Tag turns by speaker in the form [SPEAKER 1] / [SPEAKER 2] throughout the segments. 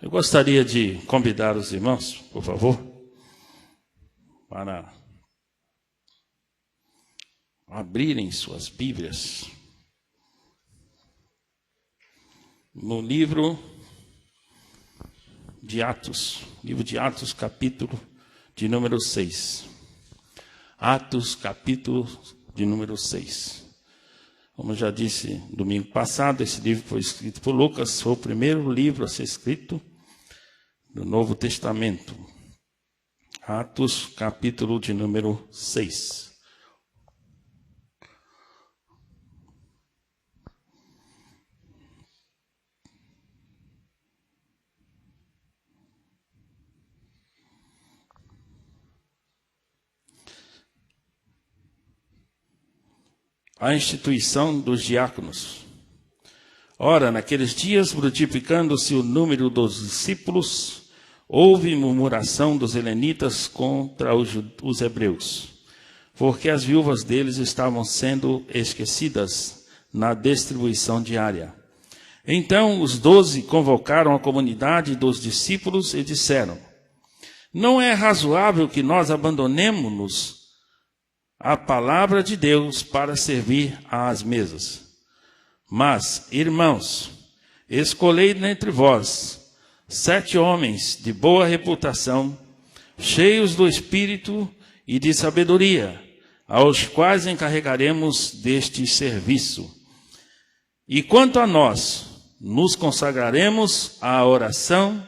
[SPEAKER 1] Eu gostaria de convidar os irmãos, por favor, para abrirem suas Bíblias no livro de Atos, capítulo de número 6. Atos, capítulo de número 6. Como eu já disse domingo passado, esse livro foi escrito por Lucas, foi o primeiro livro a ser escrito do Novo Testamento. Atos, capítulo de número 6. A instituição dos diáconos. Ora, naqueles dias, multiplicando-se o número dos discípulos, houve murmuração dos helenitas contra os hebreus, porque as viúvas deles estavam sendo esquecidas na distribuição diária. Então os 12 convocaram a comunidade dos discípulos e disseram: não é razoável que nós abandonemos a palavra de Deus para servir às mesas. Mas, irmãos, escolhei dentre vós 7 homens de boa reputação, cheios do Espírito e de sabedoria, aos quais encarregaremos deste serviço. E quanto a nós, nos consagraremos à oração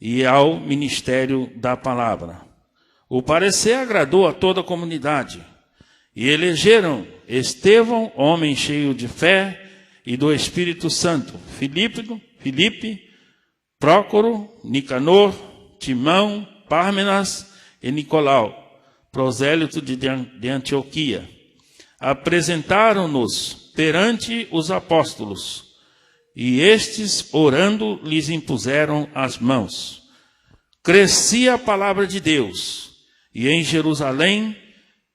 [SPEAKER 1] e ao ministério da palavra. O parecer agradou a toda a comunidade, e elegeram Estevão, homem cheio de fé e do Espírito Santo, Filipe, Prócoro, Nicanor, Timão, Pármenas e Nicolau, prosélito de Antioquia. Apresentaram-nos perante os apóstolos, e estes, orando, lhes impuseram as mãos. Crescia a palavra de Deus, e em Jerusalém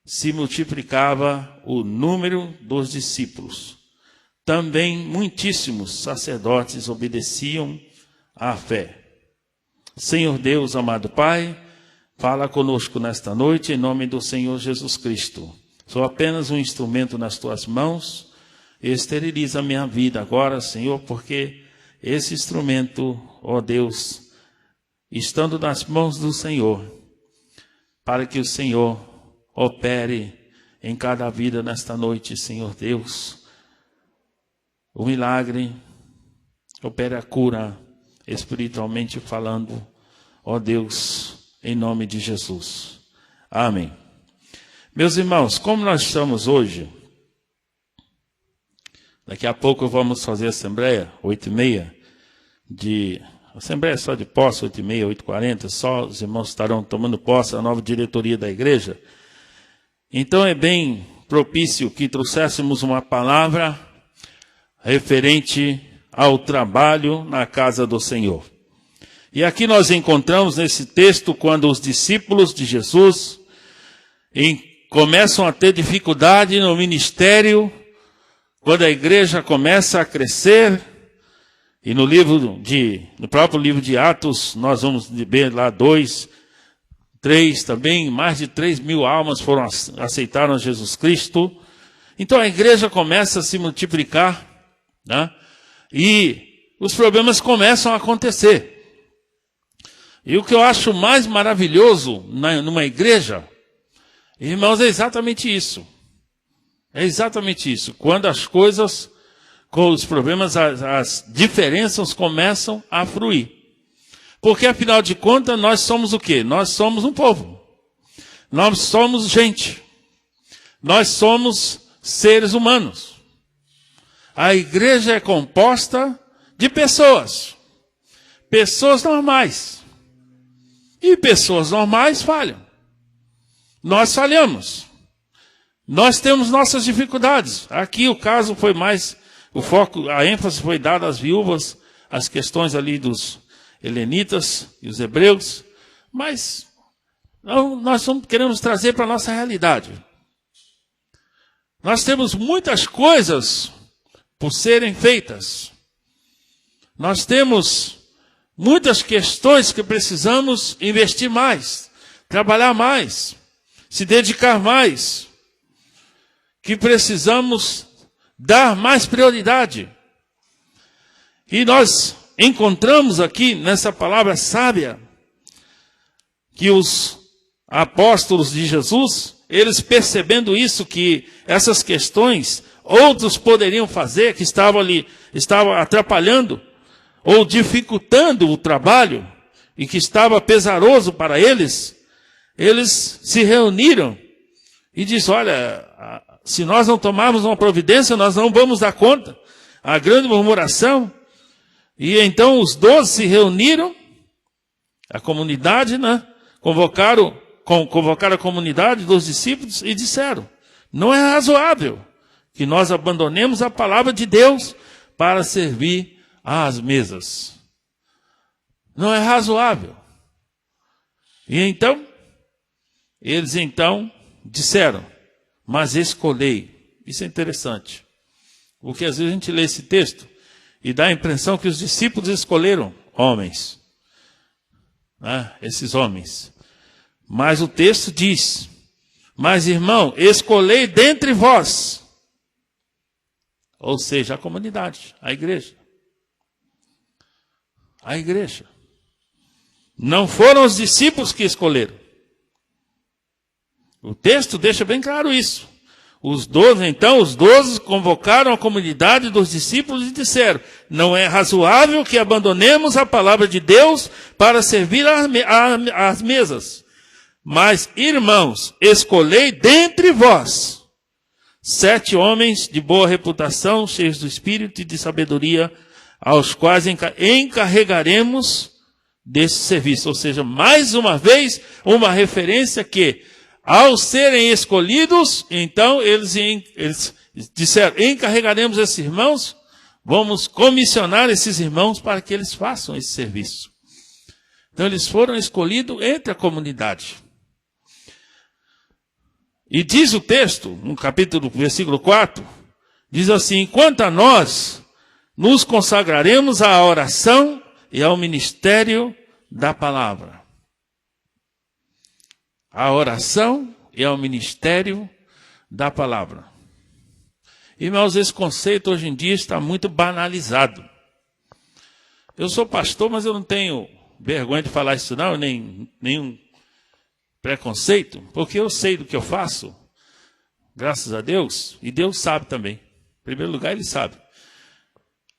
[SPEAKER 1] se multiplicava o número dos discípulos. Também muitíssimos sacerdotes obedeciam à fé. Senhor Deus, amado Pai, fala conosco nesta noite em nome do Senhor Jesus Cristo. Sou apenas um instrumento nas tuas mãos. Esteriliza a minha vida agora, Senhor, porque esse instrumento, ó Deus, estando nas mãos do Senhor, para que o Senhor opere em cada vida nesta noite, Senhor Deus, o milagre, opere a cura, espiritualmente falando, ó Deus, em nome de Jesus. Amém. Meus irmãos, como nós estamos hoje, daqui a pouco vamos fazer a assembleia, 8h30, assembleia só de posse, 8h30, 8h40, só os irmãos estarão tomando posse da nova diretoria da igreja. Então é bem propício que trouxéssemos uma palavra referente ao trabalho na casa do Senhor. E aqui nós encontramos nesse texto quando os discípulos de Jesus começam a ter dificuldade no ministério, quando a igreja começa a crescer. E no próprio livro de Atos, nós vamos ver lá 2, 3 também, mais de 3.000 almas aceitaram Jesus Cristo. Então a igreja começa a se multiplicar, né? E os problemas começam a acontecer. E o que eu acho mais maravilhoso numa igreja, irmãos, é exatamente isso. É exatamente isso. Quando as coisas, com os problemas, as diferenças começam a fruir. Porque, afinal de contas, nós somos o quê? Nós somos um povo. Nós somos gente. Nós somos seres humanos. A igreja é composta de pessoas. Pessoas normais. E pessoas normais falham. Nós falhamos. Nós temos nossas dificuldades. Aqui o caso foi mais, a ênfase foi dada às viúvas, às questões ali dos helenitas e os hebreus, mas nós queremos trazer para a nossa realidade. Nós temos muitas coisas por serem feitas. Nós temos muitas questões que precisamos investir mais, trabalhar mais, se dedicar mais, que precisamos dar mais prioridade. E nós encontramos aqui nessa palavra sábia que os apóstolos de Jesus, eles percebendo isso, que essas questões outros poderiam fazer, que estavam ali, estavam atrapalhando ou dificultando o trabalho e que estava pesaroso para eles, eles se reuniram e disseram: olha, se nós não tomarmos uma providência, nós não vamos dar conta. A grande murmuração. E então os 12 se reuniram, a comunidade, né? Convocaram a comunidade dos discípulos e disseram: não é razoável que nós abandonemos a palavra de Deus para servir às mesas. Não é razoável. E então, eles disseram: mas escolhei. Isso é interessante. Porque às vezes a gente lê esse texto e dá a impressão que os discípulos escolheram homens. Né? Esses homens. Mas o texto diz: mas irmão, escolhei dentre vós. Ou seja, a comunidade, a igreja. A igreja. Não foram os discípulos que escolheram. O texto deixa bem claro isso. Os 12 convocaram a comunidade dos discípulos e disseram: não é razoável que abandonemos a palavra de Deus para servir às mesas. Mas, irmãos, escolhei dentre vós 7 homens de boa reputação, cheios do espírito e de sabedoria, aos quais encarregaremos desse serviço. Ou seja, mais uma vez, uma referência que, ao serem escolhidos, então eles disseram: encarregaremos esses irmãos, vamos comissionar esses irmãos para que eles façam esse serviço. Então eles foram escolhidos entre a comunidade. E diz o texto, no capítulo, versículo 4, diz assim: quanto a nós, nos consagraremos à oração e ao ministério da palavra. A oração e ao ministério da palavra. Irmãos, esse conceito hoje em dia está muito banalizado. Eu sou pastor, mas eu não tenho vergonha de falar isso não, nenhum preconceito, porque eu sei do que eu faço, graças a Deus, e Deus sabe também. Em primeiro lugar, Ele sabe.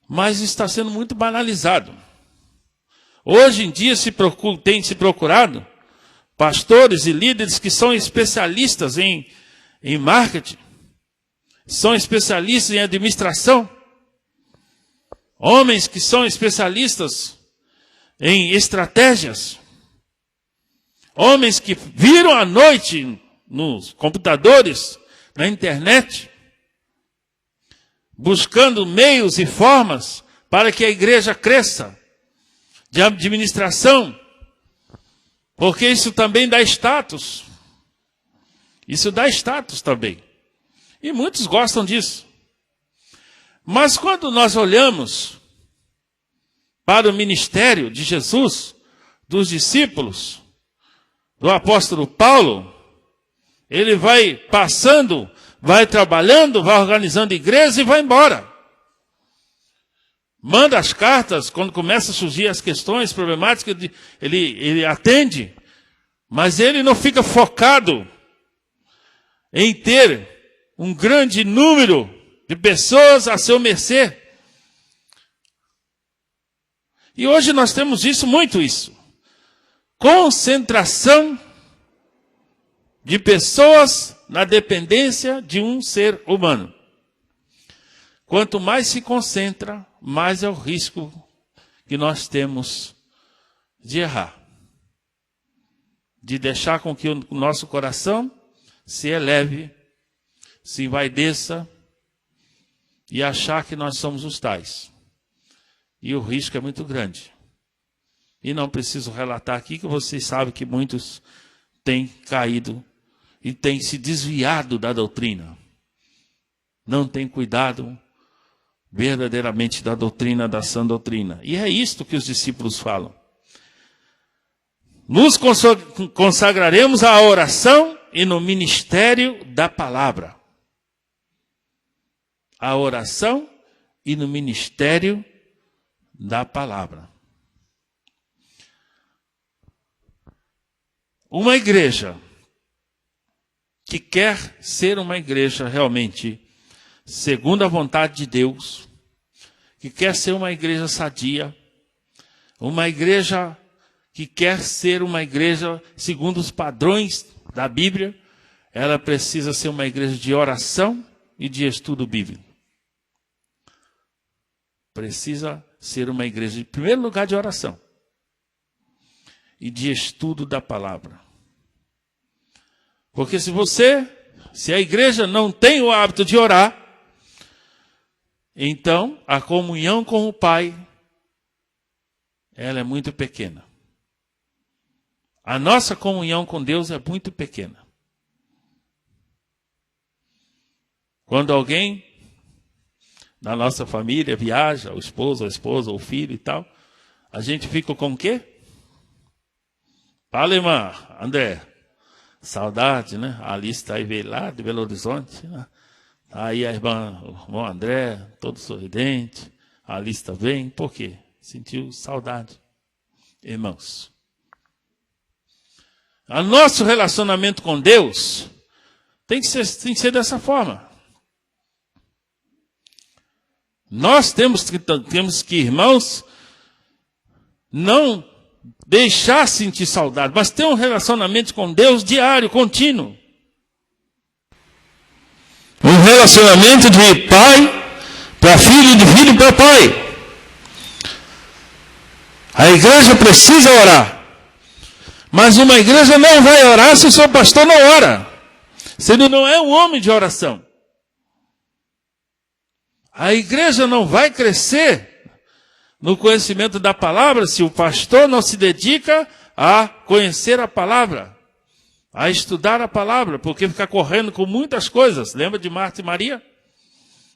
[SPEAKER 1] Mas está sendo muito banalizado. Hoje em dia tem se procurado pastores e líderes que são especialistas em marketing, são especialistas em administração, homens que são especialistas em estratégias, homens que viram à noite nos computadores, na internet, buscando meios e formas para que a igreja cresça, de administração, porque isso também dá status. Isso dá status também. E muitos gostam disso. Mas quando nós olhamos para o ministério de Jesus, dos discípulos, do apóstolo Paulo, ele vai passando, vai trabalhando, vai organizando igrejas e vai embora. Manda as cartas, quando começam a surgir as questões problemáticas, ele atende, mas ele não fica focado em ter um grande número de pessoas a seu mercê. E hoje nós temos muito isso. Concentração de pessoas na dependência de um ser humano. Quanto mais se concentra, mais é o risco que nós temos de errar. De deixar com que o nosso coração se eleve, se envaideça e achar que nós somos os tais. E o risco é muito grande. E não preciso relatar aqui que vocês sabem que muitos têm caído e têm se desviado da doutrina. Não têm cuidado verdadeiramente da doutrina, da sã doutrina. E é isto que os discípulos falam. Nos consagraremos à oração e no ministério da palavra. A oração e no ministério da palavra. Uma igreja que quer ser uma igreja realmente segundo a vontade de Deus, que quer ser uma igreja sadia, uma igreja que quer ser uma igreja segundo os padrões da Bíblia, ela precisa ser uma igreja de oração e de estudo bíblico. Precisa ser uma igreja, em primeiro lugar, de oração e de estudo da palavra. Porque se a igreja não tem o hábito de orar, então a comunhão com o Pai, ela é muito pequena. A nossa comunhão com Deus é muito pequena. Quando alguém na nossa família viaja, o esposo, a esposa, o filho e tal, a gente fica com o quê? Fala, irmã, André, saudade, né? A Alice está aí, veio lá de Belo Horizonte, né? Aí a irmã, o irmão André, todo sorridente, a Alice também, por quê? Sentiu saudade. Irmãos, o nosso relacionamento com Deus tem que ser dessa forma. Nós temos que, irmãos, não deixar sentir saudade, mas ter um relacionamento com Deus diário, contínuo. Um relacionamento de pai para filho e de filho para pai. A igreja precisa orar. Mas uma igreja não vai orar se o seu pastor não ora. Se ele não é um homem de oração. A igreja não vai crescer no conhecimento da palavra se o pastor não se dedica a conhecer a palavra, a estudar a palavra, porque fica correndo com muitas coisas. Lembra de Marta e Maria?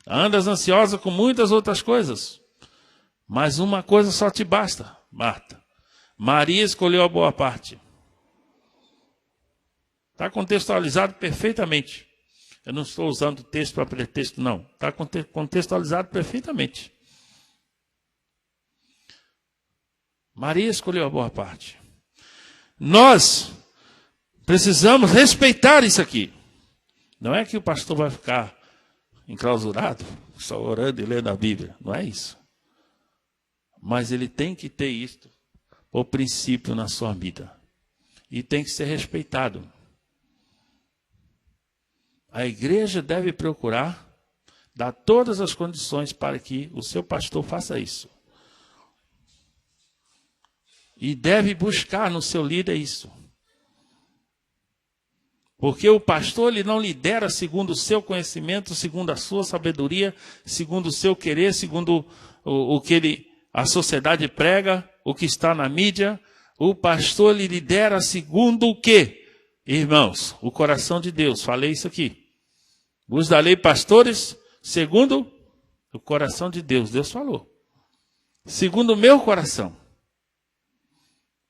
[SPEAKER 1] Andas ansiosa com muitas outras coisas. Mas uma coisa só te basta, Marta. Maria escolheu a boa parte. Está contextualizado perfeitamente. Eu não estou usando texto para pretexto, não. Está contextualizado perfeitamente. Maria escolheu a boa parte. Nós precisamos respeitar isso aqui. Não é que o pastor vai ficar enclausurado, só orando e lendo a Bíblia. Não é isso. Mas ele tem que ter isto, o princípio na sua vida. E tem que ser respeitado. A igreja deve procurar dar todas as condições para que o seu pastor faça isso. E deve buscar no seu líder isso. Porque o pastor ele não lidera segundo o seu conhecimento, segundo a sua sabedoria, segundo o seu querer, segundo o que a sociedade prega, o que está na mídia. O pastor ele lidera segundo o quê? Irmãos, o coração de Deus. Falei isso aqui. Vos darei pastores segundo o coração de Deus. Deus falou. Segundo o meu coração.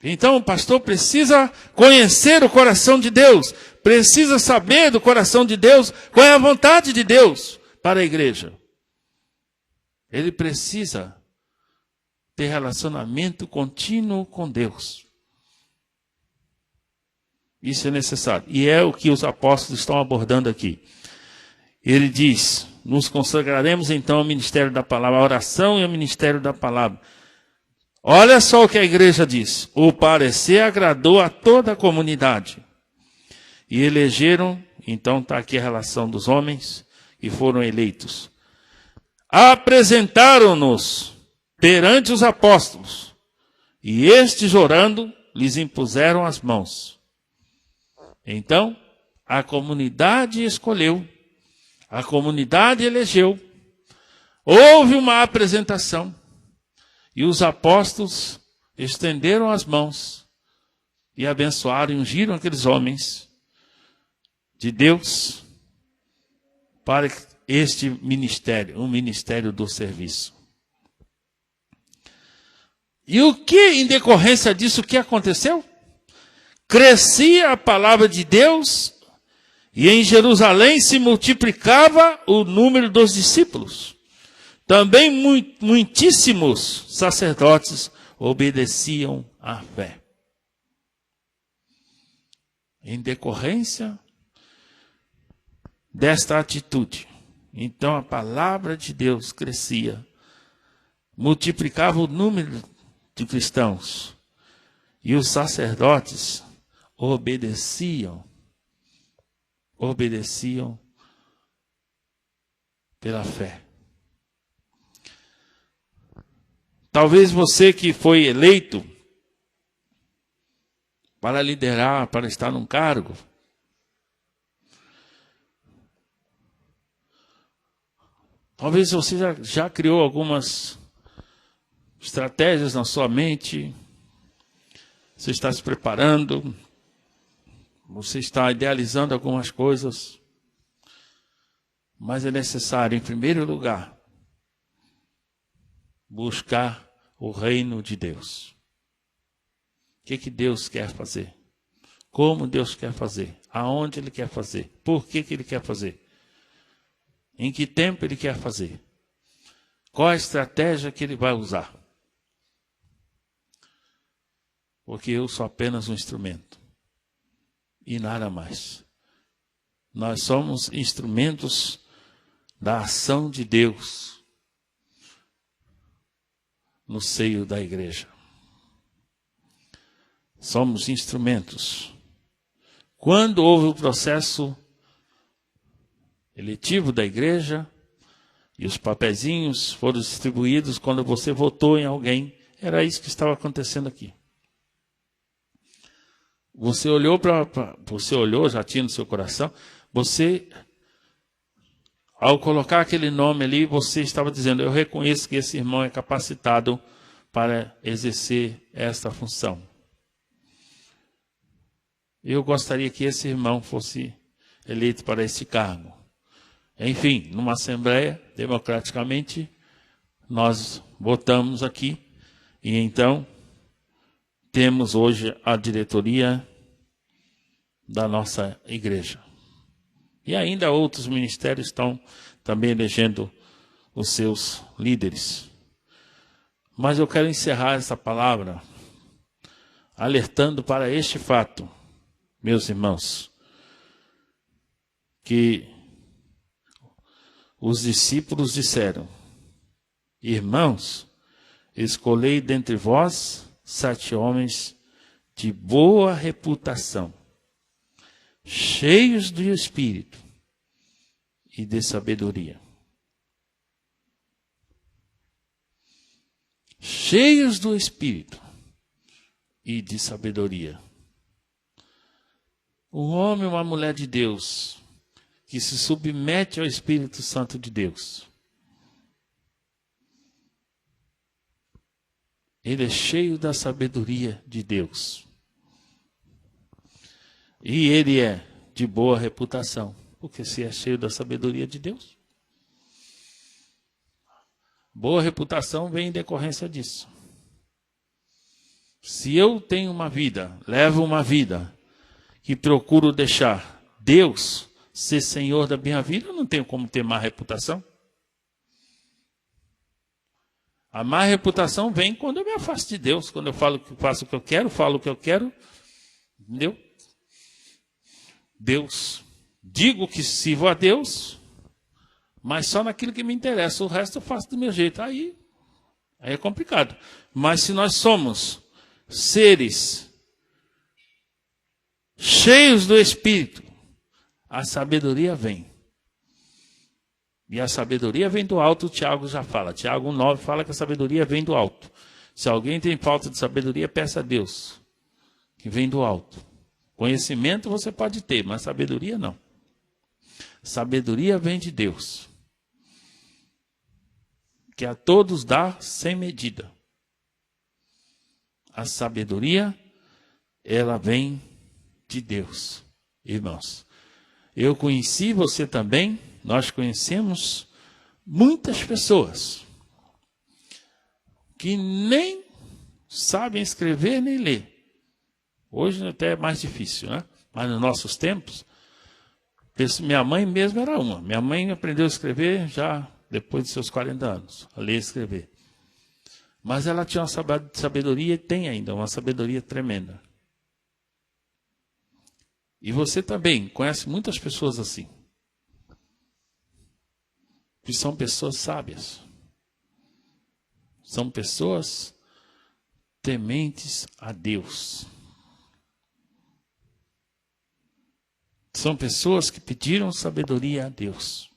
[SPEAKER 1] Então o pastor precisa conhecer o coração de Deus. Precisa saber do coração de Deus qual é a vontade de Deus para a igreja. Ele precisa ter relacionamento contínuo com Deus. Isso é necessário. E é o que os apóstolos estão abordando aqui. Ele diz, nos consagraremos então ao ministério da palavra, a oração e ao ministério da palavra. Olha só o que a igreja diz. O parecer agradou a toda a comunidade. E elegeram, então está aqui a relação dos homens que foram eleitos. Apresentaram-nos perante os apóstolos. E estes, orando, lhes impuseram as mãos. Então, a comunidade escolheu. A comunidade elegeu. Houve uma apresentação. E os apóstolos estenderam as mãos e abençoaram e ungiram aqueles homens de Deus para este ministério, o ministério do serviço. E o que, em decorrência disso, o que aconteceu? Crescia a palavra de Deus e em Jerusalém se multiplicava o número dos discípulos. Também muitíssimos sacerdotes obedeciam à fé. Em decorrência desta atitude, então a palavra de Deus crescia, multiplicava o número de cristãos e os sacerdotes obedeciam pela fé. Talvez você que foi eleito para liderar, para estar num cargo, talvez você já criou algumas estratégias na sua mente, você está se preparando, você está idealizando algumas coisas, mas é necessário, em primeiro lugar, buscar o reino de Deus. O que Deus quer fazer? Como Deus quer fazer? Aonde Ele quer fazer? Por que Ele quer fazer? Em que tempo Ele quer fazer? Qual a estratégia que Ele vai usar? Porque eu sou apenas um instrumento e nada mais. Nós somos instrumentos da ação de Deus no seio da igreja. Somos instrumentos. Quando houve o processo eletivo da igreja e os papezinhos foram distribuídos quando você votou em alguém, era isso que estava acontecendo aqui. Você olhou, já tinha no seu coração, ao colocar aquele nome ali, você estava dizendo, eu reconheço que esse irmão é capacitado para exercer esta função. Eu gostaria que esse irmão fosse eleito para esse cargo. Enfim, numa assembleia, democraticamente, nós votamos aqui e então temos hoje a diretoria da nossa igreja. E ainda outros ministérios estão também elegendo os seus líderes. Mas eu quero encerrar essa palavra alertando para este fato, meus irmãos, que os discípulos disseram, irmãos, escolhei dentre vós 7 homens de boa reputação, cheios do Espírito e de sabedoria. Cheios do Espírito e de sabedoria. Um homem ou uma mulher de Deus que se submete ao Espírito Santo de Deus. Ele é cheio da sabedoria de Deus. E ele é de boa reputação. Porque se é cheio da sabedoria de Deus, boa reputação vem em decorrência disso. Se eu tenho uma vida, levo uma vida, que procuro deixar Deus ser Senhor da minha vida, eu não tenho como ter má reputação. A má reputação vem quando eu me afasto de Deus, quando eu faço o que eu quero, falo o que eu quero, entendeu? Deus, digo que sirvo a Deus, mas só naquilo que me interessa, o resto eu faço do meu jeito. Aí é complicado. Mas se nós somos seres cheios do Espírito, a sabedoria vem. E a sabedoria vem do alto, o Tiago já fala. Tiago 1,9 fala que a sabedoria vem do alto. Se alguém tem falta de sabedoria, peça a Deus, que vem do alto. Conhecimento você pode ter, mas sabedoria não. Sabedoria vem de Deus, que a todos dá sem medida. A sabedoria, ela vem de Deus, irmãos. Eu conheci você também nós conhecemos muitas pessoas que nem sabem escrever nem ler. Hoje até é mais difícil, né? Mas nos nossos tempos, minha mãe mesmo era uma. Minha mãe aprendeu a escrever já depois de seus 40 anos, a ler e escrever. Mas ela tinha uma sabedoria, e tem ainda uma sabedoria tremenda. E você também conhece muitas pessoas assim, que são pessoas sábias. São pessoas tementes a Deus. São pessoas que pediram sabedoria a Deus.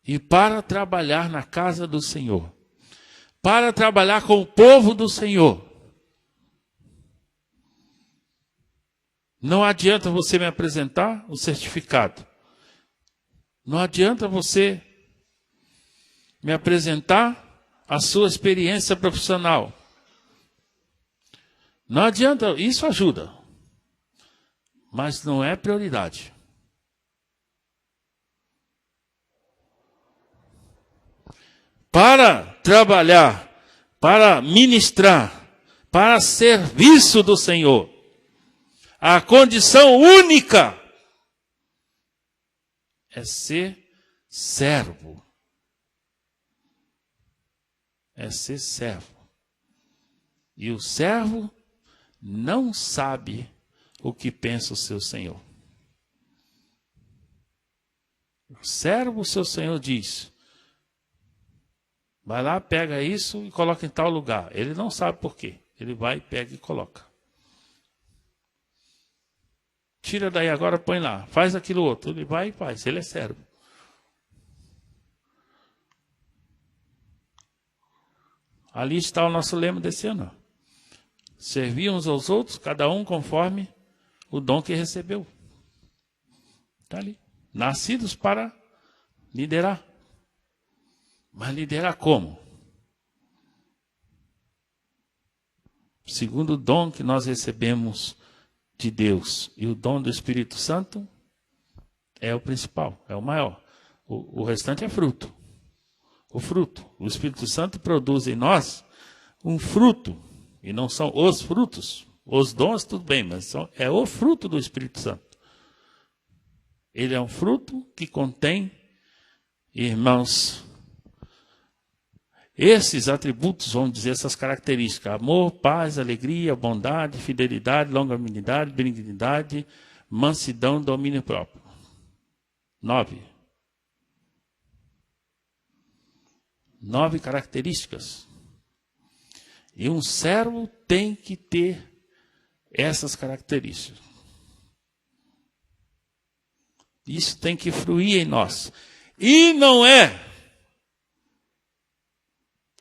[SPEAKER 1] E para trabalhar na casa do Senhor, para trabalhar com o povo do Senhor, não adianta você me apresentar o certificado. Não adianta você me apresentar a sua experiência profissional. Não adianta, isso ajuda. Mas não é prioridade. Para trabalhar, para ministrar, para serviço do Senhor, a condição única é ser servo. É ser servo. E o servo não sabe o que pensa o seu Senhor. O servo, o seu Senhor diz: vai lá, pega isso e coloca em tal lugar. Ele não sabe por quê. Ele vai, pega e coloca. Tira daí agora, põe lá. Faz aquilo outro. Ele vai e faz. Ele é servo. Ali está o nosso lema desse ano. Servir uns aos outros, cada um conforme o dom que recebeu. Está ali. Nascidos para liderar. Mas liderar como? Segundo o dom que nós recebemos de Deus. E o dom do Espírito Santo é o principal, é o maior. O restante é fruto. O fruto. O Espírito Santo produz em nós um fruto. E não são os frutos. Os dons, tudo bem, mas é o fruto do Espírito Santo. Ele é um fruto que contém, irmãos, esses atributos, vamos dizer, essas características: amor, paz, alegria, bondade, fidelidade, longanimidade, benignidade, mansidão, domínio próprio. 9 características. E um servo tem que ter essas características. Isso tem que fluir em nós. E não é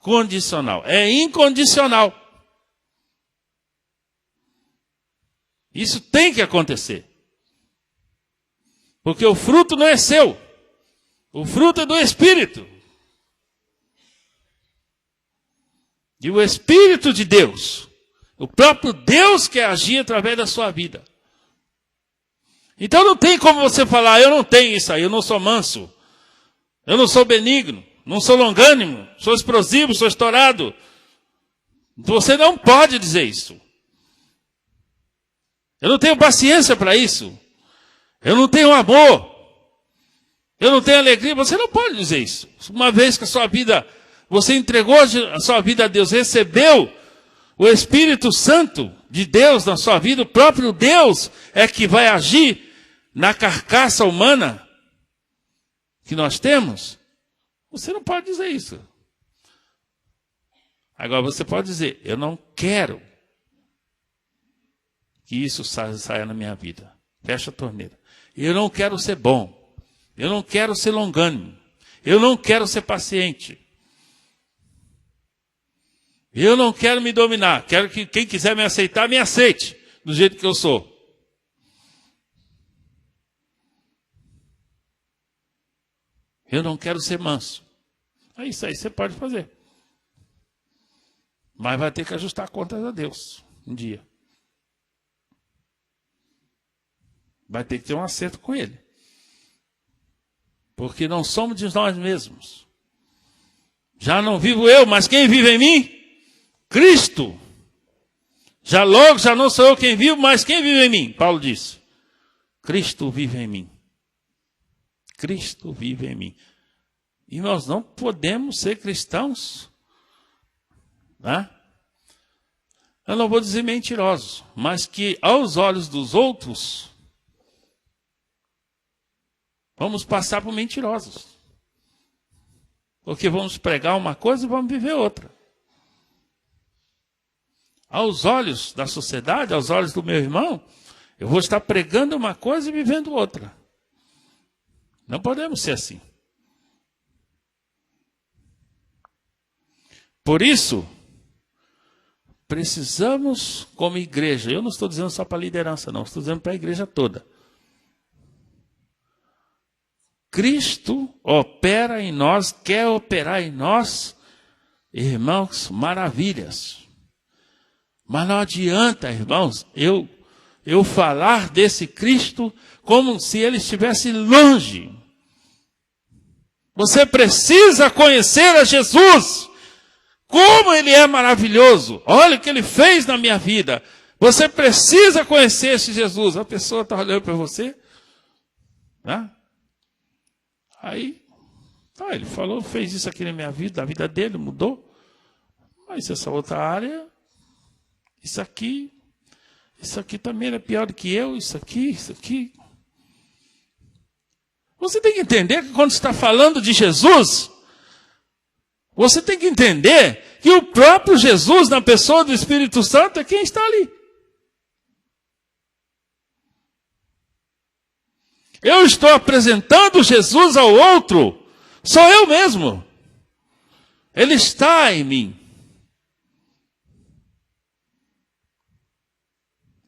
[SPEAKER 1] condicional, é incondicional. Isso tem que acontecer. Porque o fruto não é seu. O fruto é do Espírito. E o Espírito de Deus, o próprio Deus quer agir através da sua vida. Então não tem como você falar: eu não tenho isso aí, eu não sou manso, eu não sou benigno, não sou longânimo, sou explosivo, sou estourado. Você não pode dizer isso. Eu não tenho paciência para isso. Eu não tenho amor. Eu não tenho alegria. Você não pode dizer isso. Uma vez que a sua vida, você entregou a sua vida a Deus, recebeu o Espírito Santo de Deus na sua vida, o próprio Deus é que vai agir na carcaça humana que nós temos. Você não pode dizer isso. Agora você pode dizer: eu não quero que isso saia na minha vida. Fecha a torneira. Eu não quero ser bom. Eu não quero ser longânimo. Eu não quero ser paciente. Eu não quero me dominar. Quero que quem quiser me aceitar, me aceite do jeito que eu sou. Eu não quero ser manso. É isso aí, você pode fazer. Mas vai ter que ajustar contas a Deus um dia. Vai ter que ter um acerto com Ele. Porque não somos de nós mesmos. Já não vivo eu, mas quem vive em mim? Cristo. Já não sou eu quem vivo, mas quem vive em mim? Paulo disse. Cristo vive em mim. Cristo vive em mim. E nós não podemos ser cristãos, né? Eu não vou dizer mentirosos, mas que aos olhos dos outros, vamos passar por mentirosos. Porque vamos pregar uma coisa e vamos viver outra. Aos olhos da sociedade, aos olhos do meu irmão, eu vou estar pregando uma coisa e vivendo outra. Não podemos ser assim. Por isso, precisamos, como igreja, eu não estou dizendo só para a liderança, não, estou dizendo para a igreja toda. Cristo opera em nós, quer operar em nós, irmãos, maravilhas. Mas não adianta, irmãos, eu falar desse Cristo como se ele estivesse longe. Você precisa conhecer a Jesus. Como ele é maravilhoso. Olha o que ele fez na minha vida. Você precisa conhecer esse Jesus. A pessoa está olhando para você. Né? Aí, ele falou, fez isso aqui na minha vida, a vida dele mudou. Mas essa outra área, isso aqui também é pior do que eu, isso aqui. Você tem que entender que quando está falando de Jesus, você tem que entender que o próprio Jesus, na pessoa do Espírito Santo, é quem está ali. Eu estou apresentando Jesus ao outro, sou eu mesmo. Ele está em mim.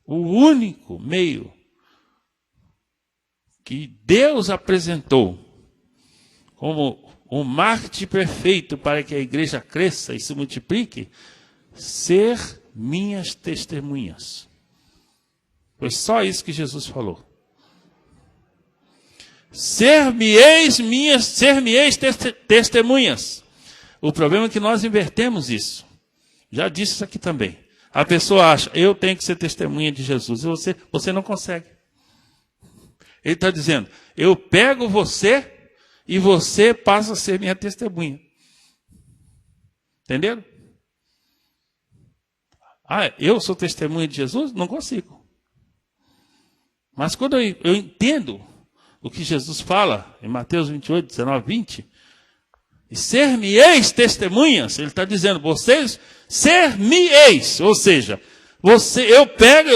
[SPEAKER 1] O único meio que Deus apresentou como o marketing perfeito para que a igreja cresça e se multiplique, ser minhas testemunhas. Foi só isso que Jesus falou. Ser-me-eis testemunhas. O problema é que nós invertemos isso. Já disse isso aqui também. A pessoa acha, eu tenho que ser testemunha de Jesus. E você não consegue. Ele está dizendo, eu pego você e você passa a ser minha testemunha. Entenderam? Eu sou testemunha de Jesus? Não consigo. Mas quando eu entendo o que Jesus fala em Mateus 28, 19, 20, e ser-me-eis testemunhas, ele está dizendo, vocês ser-me-eis, ou seja,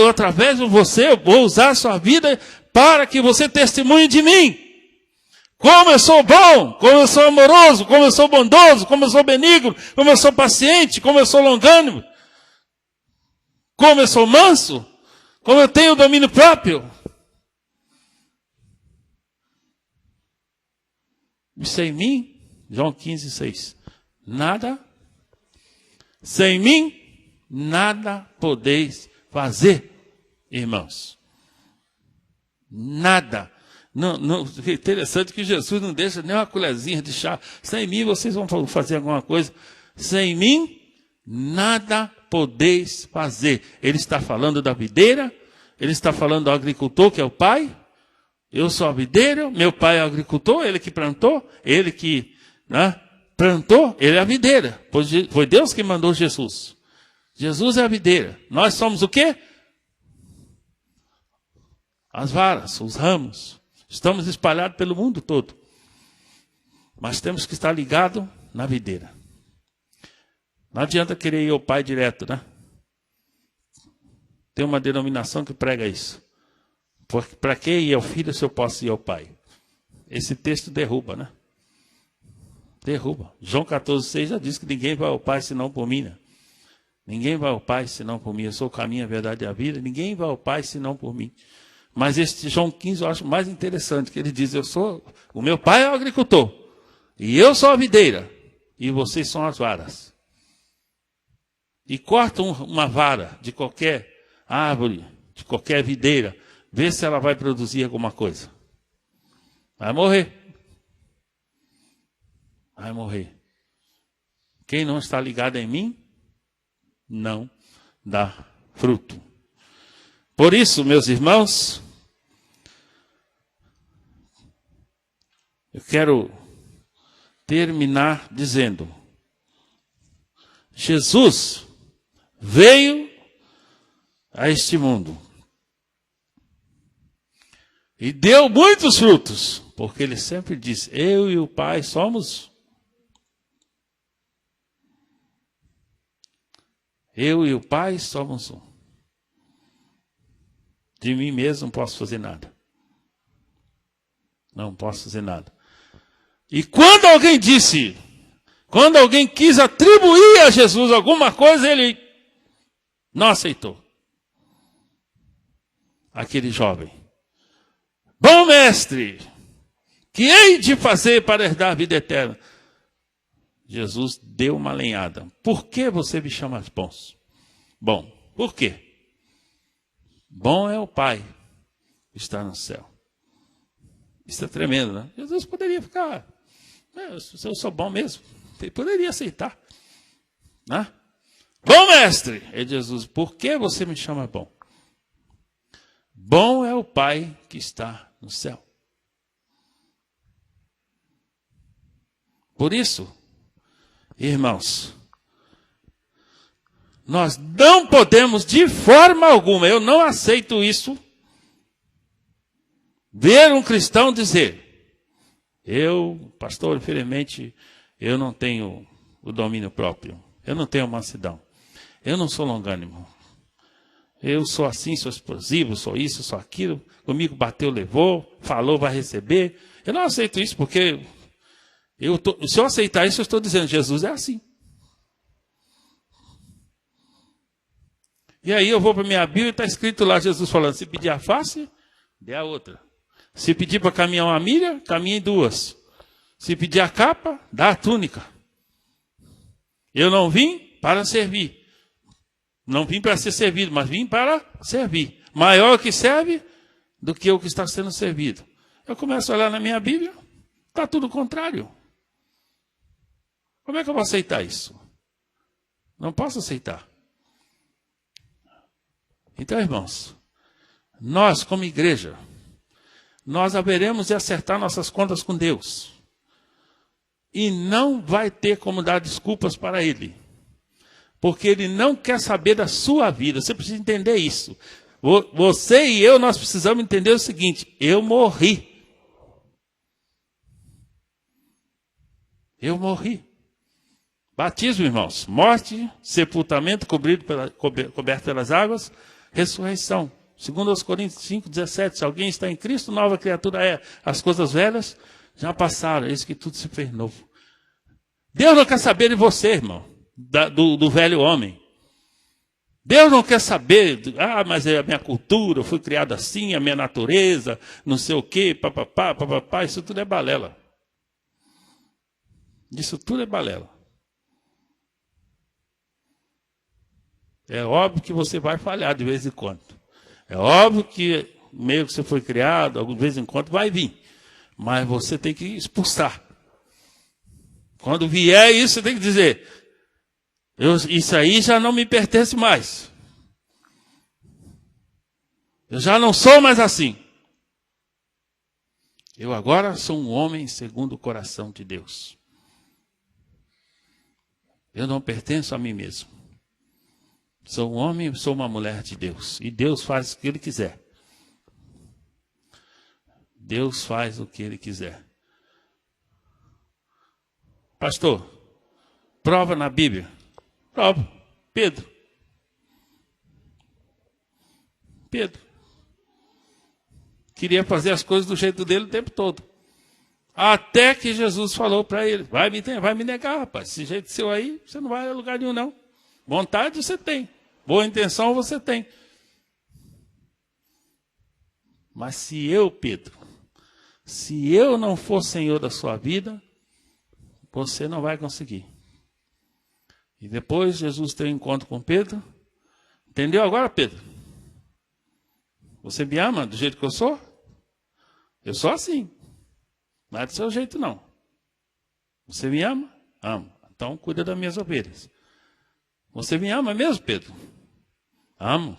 [SPEAKER 1] através de você, eu vou usar a sua vida para que você testemunhe de mim. Como eu sou bom, como eu sou amoroso, como eu sou bondoso, como eu sou benigno, como eu sou paciente, como eu sou longânimo, como eu sou manso, como eu tenho domínio próprio. E sem mim, João 15, 6, sem mim, nada podeis fazer, irmãos. Nada. Não, é interessante que Jesus não deixa nem uma colherzinha de chá. Sem mim vocês vão fazer alguma coisa. Sem mim, nada podeis fazer. Ele está falando da videira, ele está falando do agricultor, que é o pai. Eu sou a videira, meu pai é o agricultor, ele que plantou, ele que plantou, ele é a videira. Foi Deus que mandou Jesus. Jesus é a videira. Nós somos o quê? As varas, os ramos. Estamos espalhados pelo mundo todo. Mas temos que estar ligados na videira. Não adianta querer ir ao pai direto, né? Tem uma denominação que prega isso. Porque para que ir ao filho se eu posso ir ao pai? Esse texto derruba, né? Derruba. João 14,6 já diz que ninguém vai ao pai senão por mim, né? Ninguém vai ao pai senão por mim. Eu sou o caminho, a verdade e a vida. Ninguém vai ao pai senão por mim. Mas este João 15 eu acho mais interessante, que ele diz, o meu pai é o agricultor, e eu sou a videira, e vocês são as varas. E corta uma vara de qualquer árvore, de qualquer videira, vê se ela vai produzir alguma coisa. Vai morrer. vai morrer. Quem não está ligado em mim, não dá fruto. Por isso, meus irmãos, eu quero terminar dizendo: Jesus veio a este mundo e deu muitos frutos, porque ele sempre disse: eu e o Pai somos. Eu e o Pai somos um. De mim mesmo não posso fazer nada. Não posso fazer nada. E quando alguém quis atribuir a Jesus alguma coisa, ele não aceitou. Aquele jovem: bom mestre, que hei de fazer para herdar a vida eterna? Jesus deu uma lenhada. Por que você me chama bons? Bom, por quê? Bom é o Pai que está no céu. Isso é tremendo, né? Jesus poderia ficar: eu sou bom mesmo. Ele poderia aceitar. Né? Bom mestre, é Jesus, por que você me chama bom? Bom é o Pai que está no céu. Por isso, irmãos, nós não podemos de forma alguma, eu não aceito isso, ver um cristão dizer: eu, pastor, infelizmente, eu não tenho o domínio próprio, eu não tenho mansidão, eu não sou longânimo, eu sou assim, sou explosivo, sou isso, sou aquilo, comigo bateu, levou, falou, vai receber. Eu não aceito isso, porque se eu aceitar isso, eu estou dizendo: Jesus é assim. E aí eu vou para a minha Bíblia e está escrito lá Jesus falando: se pedir a face, dê a outra. Se pedir para caminhar uma milha, caminhe duas. Se pedir a capa, dá a túnica. Eu não vim para servir. Não vim para ser servido, mas vim para servir. Maior que serve do que o que está sendo servido. Eu começo a olhar na minha Bíblia, está tudo o contrário. Como é que eu vou aceitar isso? Não posso aceitar. Então, irmãos, nós como igreja, nós haveremos de acertar nossas contas com Deus. E não vai ter como dar desculpas para Ele. Porque Ele não quer saber da sua vida. Você precisa entender isso. Você e eu, nós precisamos entender o seguinte: eu morri. Eu morri. Batismo, irmãos. Morte, sepultamento, coberto pelas águas, ressurreição. Segundo aos Coríntios 5:17, se alguém está em Cristo, nova criatura é. As coisas velhas já passaram, eis que tudo se fez novo. Deus não quer saber de você, irmão, do velho homem. Deus não quer saber, mas é a minha cultura, eu fui criado assim, a minha natureza, não sei o quê, papapá, isso tudo é balela. Isso tudo é balela. É óbvio que você vai falhar de vez em quando. É óbvio que o meio que você foi criado, de vez em quando vai vir. Mas você tem que expulsar. Quando vier isso, você tem que dizer: isso aí já não me pertence mais. Eu já não sou mais assim. Eu agora sou um homem segundo o coração de Deus. Eu não pertenço a mim mesmo. Sou um homem, sou uma mulher de Deus. E Deus faz o que Ele quiser. Deus faz o que Ele quiser. Pastor, prova na Bíblia. Prova. Pedro. Queria fazer as coisas do jeito dele o tempo todo. Até que Jesus falou para ele: vai me negar, rapaz. Esse jeito seu aí, você não vai a lugar nenhum, não. Vontade você tem. Boa intenção você tem. Mas se eu, Pedro, se eu não for Senhor da sua vida, você não vai conseguir. E depois Jesus tem um encontro com Pedro. Entendeu agora, Pedro? Você me ama do jeito que eu sou? Eu sou assim. Não é do seu jeito, não. Você me ama? Amo. Então cuida das minhas ovelhas. Você me ama mesmo, Pedro? Amo.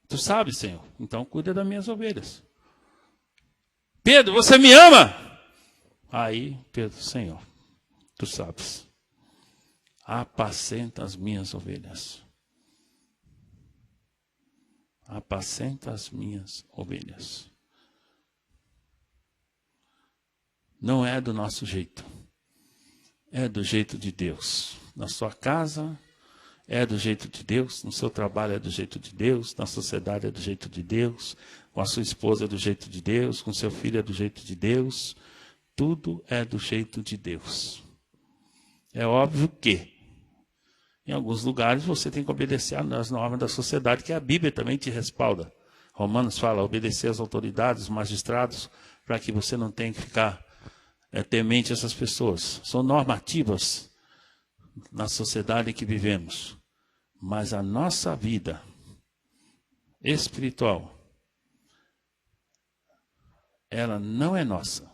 [SPEAKER 1] Tu sabes, Senhor. Então cuida das minhas ovelhas. Pedro, você me ama? Aí, Pedro, Senhor, tu sabes. Apacenta as minhas ovelhas. Apacenta as minhas ovelhas. Não é do nosso jeito. É do jeito de Deus. Na sua casa é do jeito de Deus. No seu trabalho é do jeito de Deus. Na sociedade é do jeito de Deus. Com a sua esposa é do jeito de Deus. Com seu filho é do jeito de Deus. Tudo é do jeito de Deus. É óbvio que em alguns lugares você tem que obedecer às normas da sociedade, que a Bíblia também te respalda. Romanos fala, obedecer às autoridades, magistrados, para que você não tenha que ficar temente a essas pessoas. São normativas na sociedade em que vivemos. Mas a nossa vida espiritual, ela não é nossa.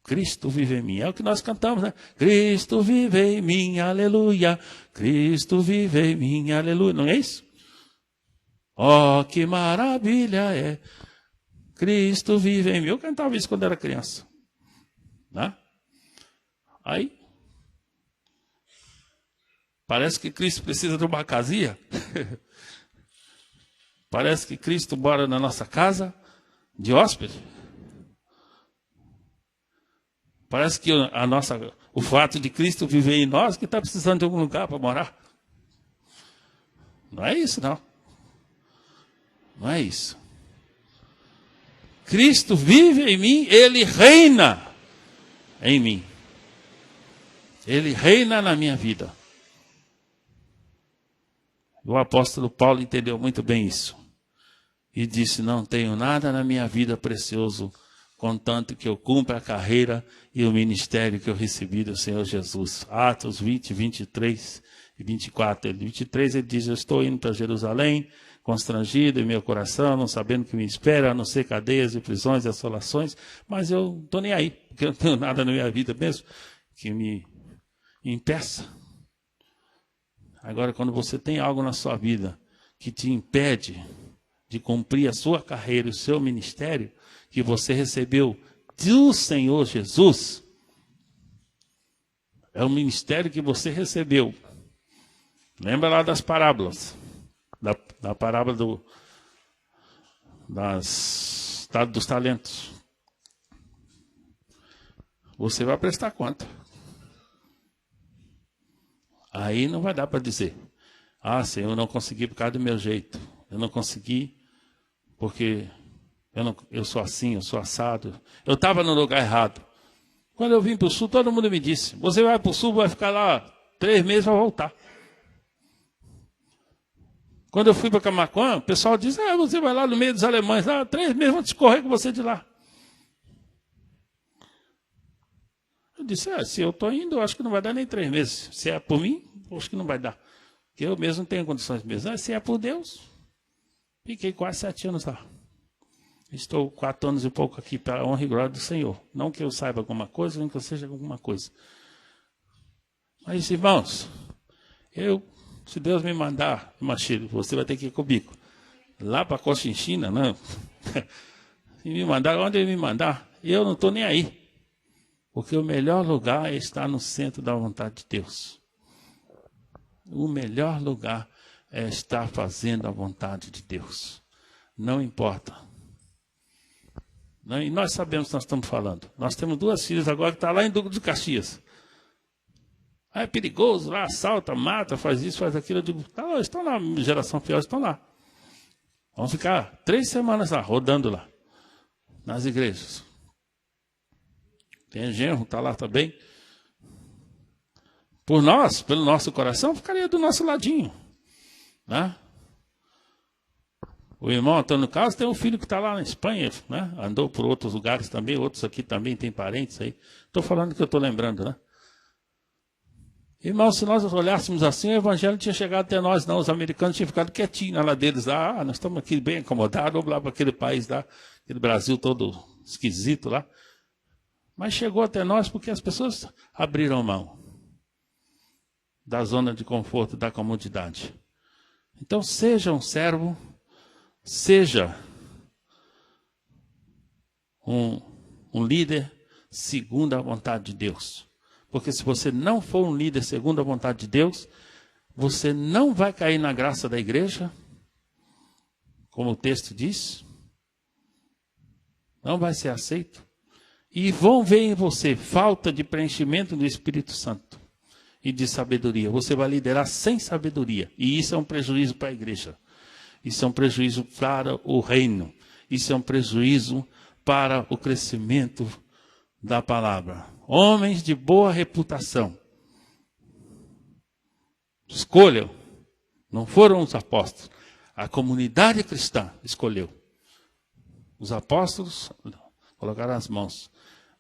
[SPEAKER 1] Cristo vive em mim. É o que nós cantamos, né? Cristo vive em mim, aleluia. Cristo vive em mim, aleluia. Não é isso? Oh, que maravilha é. Cristo vive em mim. Eu cantava isso quando era criança. Né? Aí, parece que Cristo precisa de uma casinha. Parece que Cristo mora na nossa casa de hóspede. Parece que o fato de Cristo viver em nós que está precisando de algum lugar para morar. Não é isso, não. Não é isso. Cristo vive em mim, Ele reina em mim. Ele reina na minha vida. O apóstolo Paulo entendeu muito bem isso. E disse, não tenho nada na minha vida precioso, contanto que eu cumpra a carreira e o ministério que eu recebi do Senhor Jesus. Atos 20, 23 e 24. 23 ele diz, eu estou indo para Jerusalém, constrangido em meu coração, não sabendo o que me espera, a não ser cadeias e prisões e assolações, mas eu não estou nem aí, porque eu não tenho nada na minha vida mesmo que me impeça. Agora, quando você tem algo na sua vida que te impede de cumprir a sua carreira e o seu ministério, que você recebeu do Senhor Jesus, é o ministério que você recebeu. Lembra lá das parábolas, da parábola dos talentos. Você vai prestar conta. Aí não vai dar para dizer, Senhor, eu não consegui por causa do meu jeito. Eu não consegui porque eu sou assim, eu sou assado. Eu estava no lugar errado. Quando eu vim para o sul, todo mundo me disse, você vai para o sul, vai ficar lá 3 meses e vai voltar. Quando eu fui para Camaquã, o pessoal diz, você vai lá no meio dos alemães, 3 meses vão escorrer com você de lá. Eu disse, se eu estou indo, eu acho que não vai dar nem 3 meses. Se é por mim, eu acho que não vai dar. Porque eu mesmo não tenho condições mesmo. Se é por Deus, fiquei quase 7 anos lá. Estou 4 anos e pouco aqui para a honra e glória do Senhor. Não que eu saiba alguma coisa, nem que eu seja alguma coisa. Mas, irmãos, se Deus me mandar, Machado, você vai ter que ir comigo. Lá para Cochinchina, não. Se me mandar, onde ele me mandar, eu não estou nem aí. Porque o melhor lugar é estar no centro da vontade de Deus. O melhor lugar é estar fazendo a vontade de Deus. Não importa. E nós sabemos o que nós estamos falando. Nós temos 2 filhas agora que estão lá em Duque de Caxias. É perigoso, lá assalta, mata, faz isso, faz aquilo. Eu digo, estão lá, geração fiel, estão lá. Vamos ficar 3 semanas lá, rodando lá, nas igrejas. Tem genro, está lá também. Por nós, pelo nosso coração, ficaria do nosso ladinho. Né? O irmão Antônio Carlos tem um filho que está lá na Espanha, né? Andou por outros lugares também, outros aqui também tem parentes aí. Estou falando que eu estou lembrando, né? Irmão, se nós olhássemos assim, o evangelho não tinha chegado até nós, não. Os americanos tinham ficado quietinhos lá deles. Nós estamos aqui bem acomodados, vamos lá para aquele país lá, aquele Brasil todo esquisito lá. Mas chegou até nós porque as pessoas abriram mão da zona de conforto, da comodidade. Então, seja um servo, seja um líder segundo a vontade de Deus. Porque se você não for um líder segundo a vontade de Deus, você não vai cair na graça da igreja, como o texto diz. Não vai ser aceito. E vão ver em você falta de preenchimento do Espírito Santo e de sabedoria. Você vai liderar sem sabedoria. E isso é um prejuízo para a igreja. Isso é um prejuízo para o reino. Isso é um prejuízo para o crescimento da palavra. Homens de boa reputação. Escolham. Não foram os apóstolos. A comunidade cristã escolheu. Os apóstolos colocaram as mãos.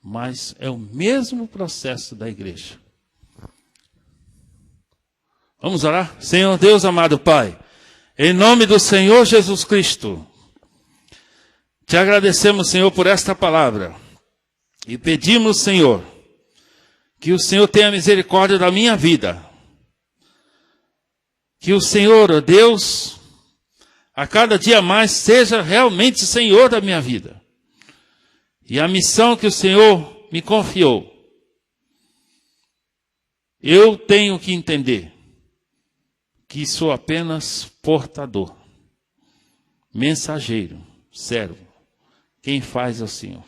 [SPEAKER 1] Mas é o mesmo processo da igreja. Vamos orar? Senhor Deus, amado Pai, em nome do Senhor Jesus Cristo, te agradecemos, Senhor, por esta palavra. E pedimos, Senhor, que o Senhor tenha misericórdia da minha vida. Que o Senhor, ó Deus, a cada dia mais seja realmente Senhor da minha vida. E a missão que o Senhor me confiou, eu tenho que entender que sou apenas portador, mensageiro, servo. Quem faz é o Senhor.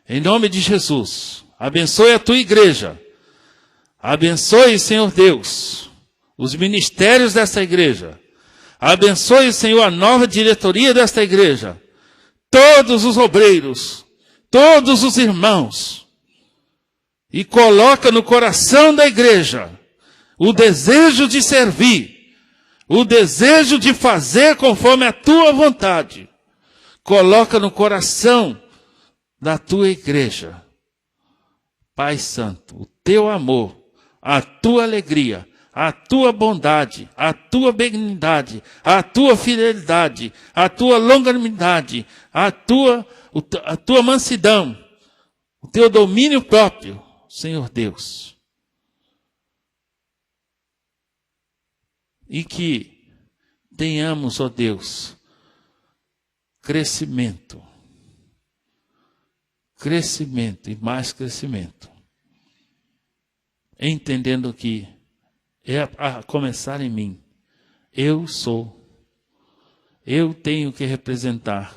[SPEAKER 1] Em nome de Jesus, abençoe a tua igreja. Abençoe, Senhor Deus, os ministérios desta igreja. Abençoe, Senhor, a nova diretoria desta igreja. Todos os obreiros, todos os irmãos. E coloca no coração da igreja o desejo de servir, o desejo de fazer conforme a tua vontade. Coloca no coração da tua igreja, Pai Santo, o teu amor, a tua alegria, a tua bondade, a tua benignidade, a tua fidelidade, a tua longanimidade, a tua mansidão, o teu domínio próprio, Senhor Deus. E que tenhamos, ó Deus, crescimento e mais crescimento, entendendo que é a começar em mim. Eu tenho que representar.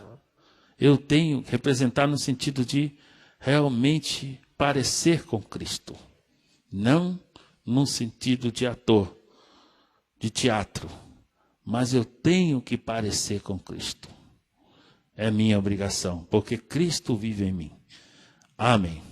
[SPEAKER 1] Eu tenho que representar no sentido de realmente parecer com Cristo. Não no sentido de ator, de teatro. Mas eu tenho que parecer com Cristo. É minha obrigação, porque Cristo vive em mim. Amém.